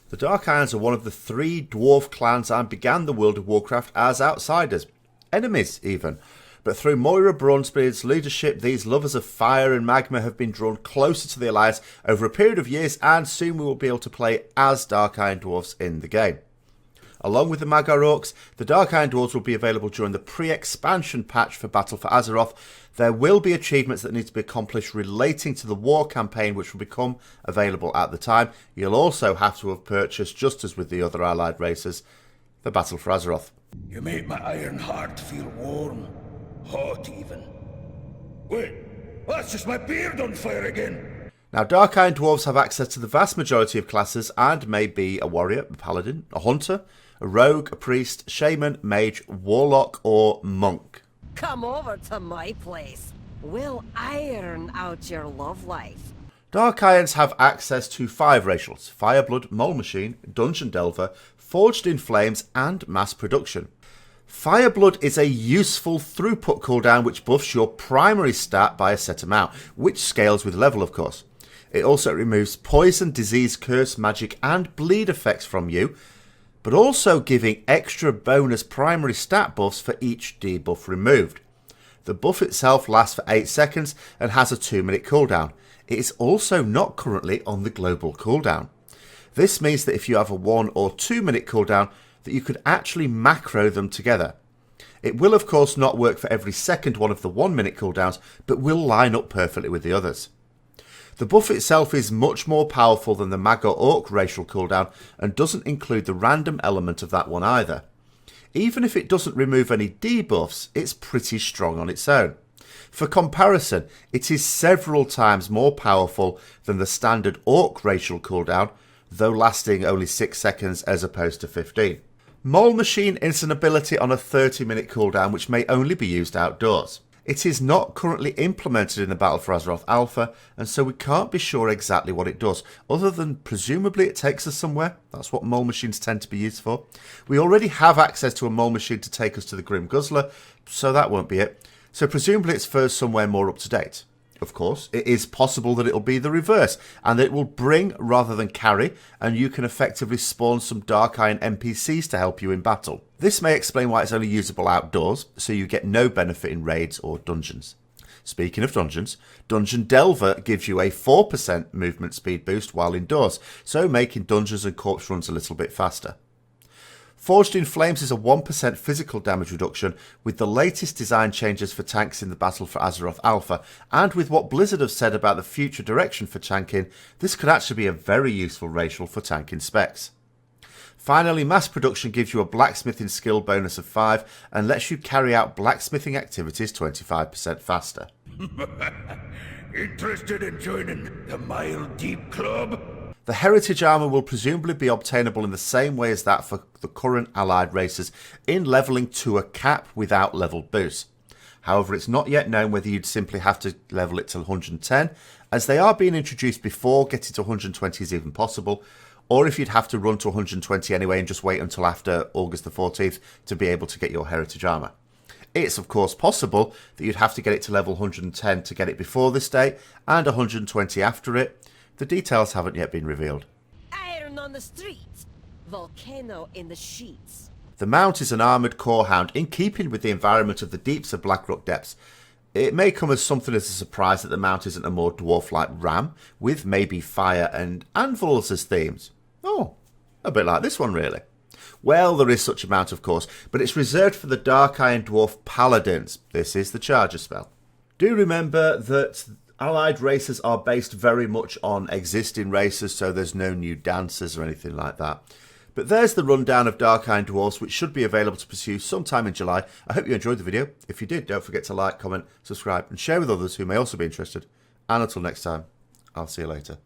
The Dark Irons are one of the 3 dwarf clans and began the World of Warcraft as outsiders, enemies even. But through Moira Bronzebeard's leadership, these lovers of fire and magma have been drawn closer to the Alliance over a period of years, and soon we will be able to play as Dark Iron Dwarfs in the game. Along with the Mag'har Orcs, the Dark Iron Dwarves will be available during the pre-expansion patch for Battle for Azeroth. There will be achievements that need to be accomplished relating to the war campaign, which will become available at the time. You'll also have to have purchased, just as with the other allied races, the Battle for Azeroth. You make my iron heart feel warm, hot even. Wait, that's just my beard on fire again. Now, Dark Iron Dwarves have access to the vast majority of classes and may be a warrior, a paladin, a hunter, a rogue, a priest, shaman, mage, warlock, or monk. Come over to my place. We'll iron out your love life. Dark Irons have access to 5 racials: Fireblood, Mole Machine, Dungeon Delver, Forged in Flames, and Mass Production. Fireblood is a useful throughput cooldown which buffs your primary stat by a set amount, which scales with level of course. It also removes poison, disease, curse, magic, and bleed effects from you, but also giving extra bonus primary stat buffs for each debuff removed. The buff itself lasts for 8 seconds and has a 2-minute cooldown. It is also not currently on the global cooldown. This means that if you have a 1 or 2-minute cooldown, that you could actually macro them together. It will of course not work for every second one of the 1-minute cooldowns, but will line up perfectly with the others. The buff itself is much more powerful than the Mag'har Orc racial cooldown and doesn't include the random element of that one either. Even if it doesn't remove any debuffs, it's pretty strong on its own. For comparison, it is several times more powerful than the standard Orc racial cooldown, though lasting only 6 seconds as opposed to 15. Mole Machine is an ability on a 30-minute cooldown which may only be used outdoors. It is not currently implemented in the Battle for Azeroth Alpha, and so we can't be sure exactly what it does, other than presumably it takes us somewhere. That's what Mole Machines tend to be used for. We already have access to a Mole Machine to take us to the Grim Guzzler, so that won't be it. So presumably it's for somewhere more up to date. Of course, it is possible that it'll be the reverse, and that it will bring rather than carry, and you can effectively spawn some Dark Iron NPCs to help you in battle. This may explain why it's only usable outdoors, so you get no benefit in raids or dungeons. Speaking of dungeons, Dungeon Delver gives you a 4% movement speed boost while indoors, so making dungeons and corpse runs a little bit faster. Forged in Flames is a 1% physical damage reduction. With the latest design changes for tanks in the Battle for Azeroth Alpha, and with what Blizzard have said about the future direction for tanking, this could actually be a very useful racial for tanking specs. Finally, Mass Production gives you a blacksmithing skill bonus of 5 and lets you carry out blacksmithing activities 25% faster. Interested in joining the Mile Deep Club? The Heritage Armour will presumably be obtainable in the same way as that for the current allied races, in levelling to a cap without level boost. However, it's not yet known whether you'd simply have to level it to 110, as they are being introduced before getting to 120 is even possible, or if you'd have to run to 120 anyway and just wait until after August the 14th to be able to get your Heritage Armour. It's of course possible that you'd have to get it to level 110 to get it before this date, and 120 after it. The details haven't yet been revealed. Iron on the streets, volcano in the sheets. The mount is an armoured core hound in keeping with the environment of the deeps of Blackrock Depths. It may come as something as a surprise that the mount isn't a more dwarf-like ram, with maybe fire and anvils as themes. Oh, a bit like this one really. Well, there is such a mount of course, but it's reserved for the Dark Iron Dwarf Paladins. This is the Charger spell. Do remember that allied races are based very much on existing races, so there's no new dancers or anything like that. But there's the rundown of Dark Iron Dwarfs, which should be available to pursue sometime in July. I hope you enjoyed the video. If you did, don't forget to like, comment, subscribe, and share with others who may also be interested. And until next time, I'll see you later.